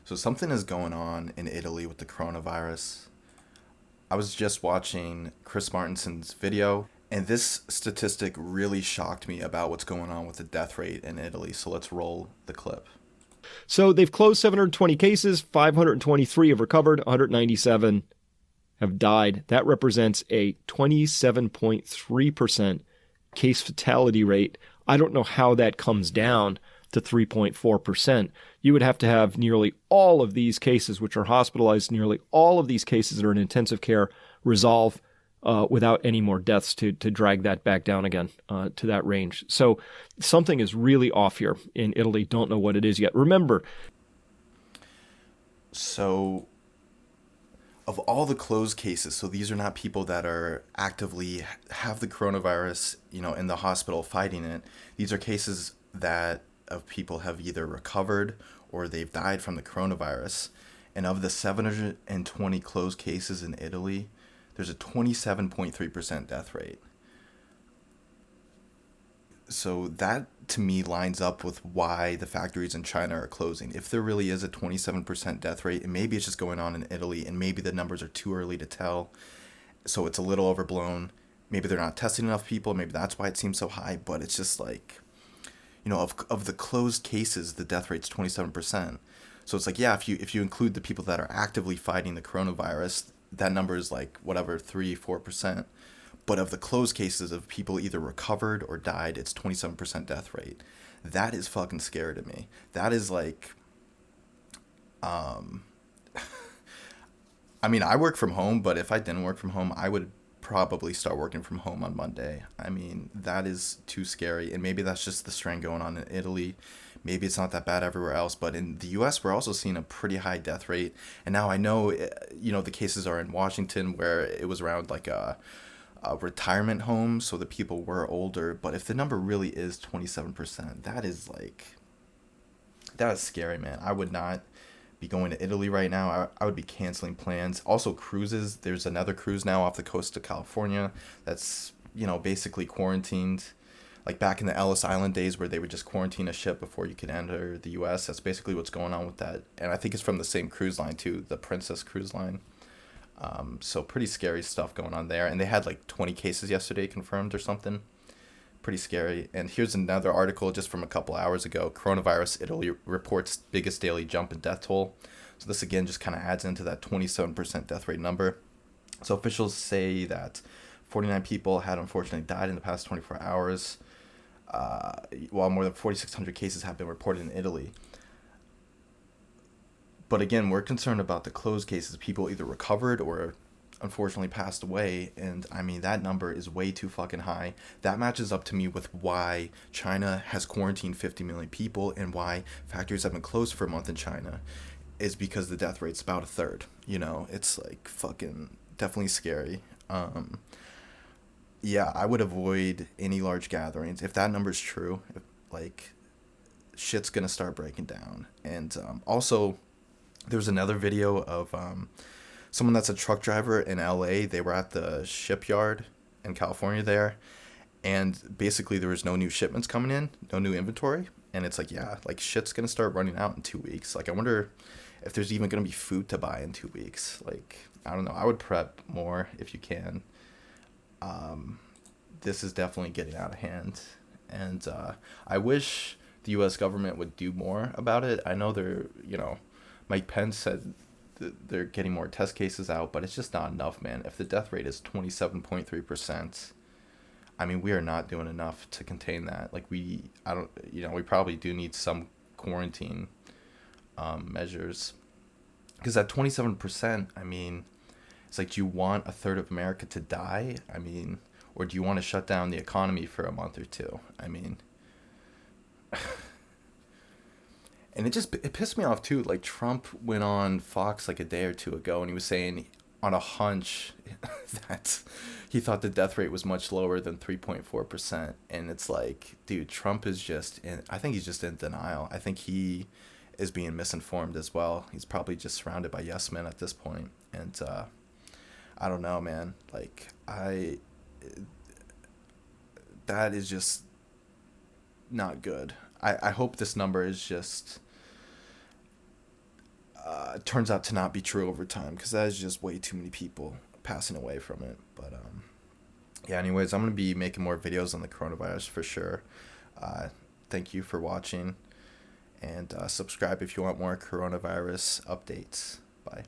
So something is going on in Italy with the coronavirus. I was just watching Chris Martinson's video, and this statistic really shocked me about what's going on with the death rate in Italy. So let's roll the clip. So they've closed 720 cases, 523 have recovered, 197 have died. That represents a 27.3% case fatality rate. I don't know how that comes down to 3.4%. You would have to have nearly all of these cases, which are hospitalized, nearly all of these cases that are in intensive care, resolve without any more deaths to drag that back down again to that range. So something is really off here in Italy. Don't know what it is yet. Remember, So, of all the closed cases, so these are not people that are actively have the coronavirus, in the hospital fighting it. These are cases that of people have either recovered or they've died from the coronavirus. And of the 720 closed cases in Italy, there's a 27.3% death rate. So that to me lines up with why the factories in China are closing. If there really is a 27% death rate, and maybe it's just going on in Italy, and maybe the numbers are too early to tell, so it's a little overblown. Maybe they're not testing enough people. Maybe that's why it seems so high. But it's just like, of the closed cases, the death rate's 27%. So it's like, yeah, if you include the people that are actively fighting the coronavirus, that number is like whatever 3-4%. But of the closed cases of people either recovered or died, it's 27% death rate. That is fucking scary to me. That is like, um, I mean, I work from home, but if I didn't work from home, I would probably start working from home on Monday. I mean, that is too scary. And maybe that's just the strain going on in Italy. Maybe it's not that bad everywhere else, but in the US, we're also seeing a pretty high death rate. And now I know, the cases are in Washington where it was around like a retirement home, so the people were older. But if the number really is 27%, that is scary, man. I would not be going to Italy right now. I would be canceling plans. Also, cruises. There's another cruise now off the coast of California that's, basically quarantined. Like back in the Ellis Island days where they would just quarantine a ship before you could enter the US. That's basically what's going on with that. And I think it's from the same cruise line too, the Princess Cruise Line. So pretty scary stuff going on there. And they had like 20 cases yesterday confirmed or something. Pretty scary. And here's another article just from a couple hours ago. Coronavirus Italy reports biggest daily jump in death toll. So this again just kind of adds into that 27% death rate number. So officials say that 49 people had unfortunately died in the past 24 hours, while more than 4,600 cases have been reported in Italy. But again, we're concerned about the closed cases. People either recovered or unfortunately passed away. And I mean, that number is way too fucking high. That matches up to me with why China has quarantined 50 million people and why factories have been closed for a month in China is because the death rate's about a third. It's like fucking definitely scary. Yeah, I would avoid any large gatherings. If that number's true, if, like, shit's gonna start breaking down. And also, there's another video of someone that's a truck driver in LA. They were at the shipyard in California there, and basically there was no new shipments coming in, no new inventory. And it's like, yeah, like shit's gonna start running out in 2 weeks. Like, I wonder if there's even gonna be food to buy in 2 weeks. Like, I don't know. I would prep more if you can. This is definitely getting out of hand, and I wish the U.S. government would do more about it. I know Mike Pence said they're getting more test cases out, but it's just not enough, man. If the death rate is 27.3%, I mean, we are not doing enough to contain that. Like I don't, we probably do need some quarantine measures, because at 27%, I mean, it's like, do you want a third of America to die? I mean, or do you want to shut down the economy for a month or two? I mean, and it pissed me off too. Like, Trump went on Fox like a day or two ago, and he was saying on a hunch that he thought the death rate was much lower than 3.4%. And it's like, dude, Trump is I think he's just in denial. I think he is being misinformed as well. He's probably just surrounded by yes men at this point. And I don't know, man. Like, that is just not good. I hope this number is just turns out to not be true over time, because that is just way too many people passing away from it. But yeah, anyways, I'm going to be making more videos on the coronavirus for sure. Thank you for watching, and subscribe if you want more coronavirus updates. Bye.